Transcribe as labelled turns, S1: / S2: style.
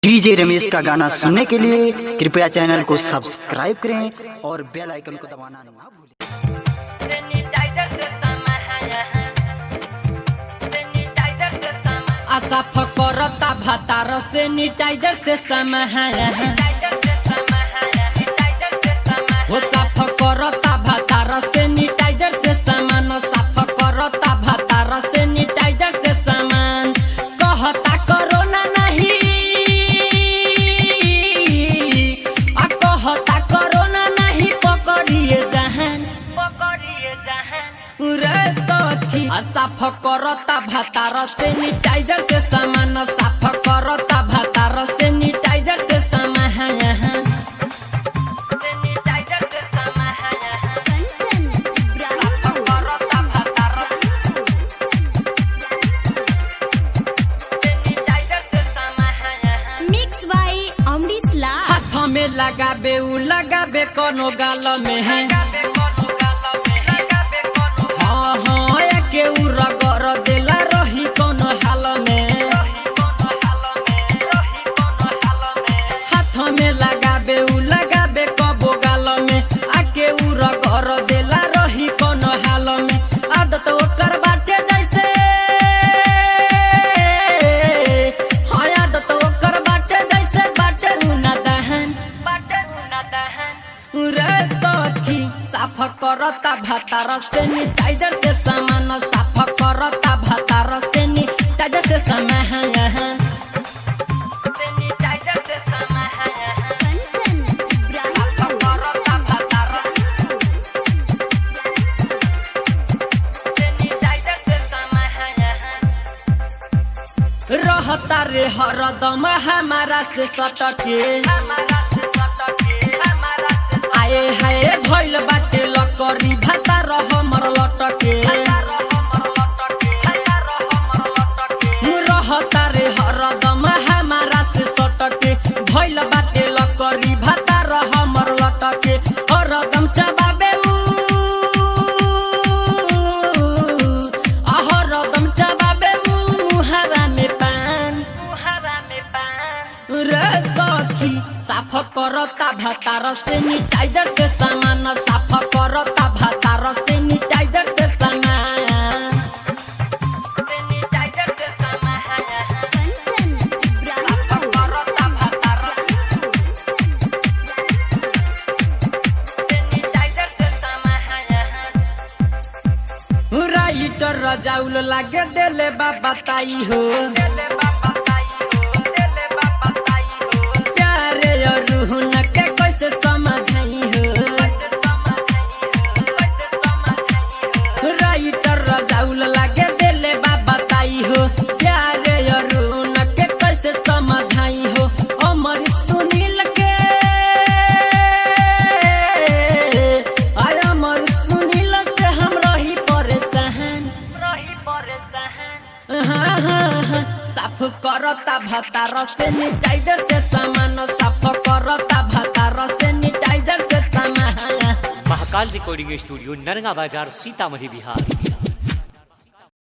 S1: DJ Ramesh का गाना सुनने के लिए कृपया चैनल को सब्सक्राइब करें और बेल आइकन को दबाना ना भूलें।
S2: साफ करता भातार सैनिटाइजर से समाया वो साफ करता भातार सैनिटाइजर से सामान साफ करता भातार सैनिटाइजर से सामान कहता कोरोना नहीं कहता कोरोना नहीं पकड़िए जहान साफ करता भातार सैनिटाइजर से सामान साफ करता भातार सैनिटाइजर से
S3: मिक्स बाय अमरीश लाल।
S2: हाथ में लगाबे उ लगाबे कोनो गाल में है साफ करता भातार सैनिटाइजर से सामान साफ करता भातार सैनिटाइजर से सामान रहता रे हरदम हमारा से सटके आए हाय भइल बाटे लकड़ी भातार हमर लटके रहता रे हरदम हमारा से सटके भइल बाटे लकड़ी भातार हमर लटके हरदम चबाबे हरदम चबाबे मुहारा में पान रे सखी साफ करता भातार सैनिटाइजर से सामान साफ करता भातार सैनिटाइजर से सामान राइटर रजाउल लागे देले बाबा ताई हो साफ करता भातार सैनिटाइजर से सामान साफ करता भातार सैनिटाइजर से सामान।
S4: महाकाल रिकॉर्डिंग स्टूडियो नरगा बाजार सीतामढ़ी बिहार।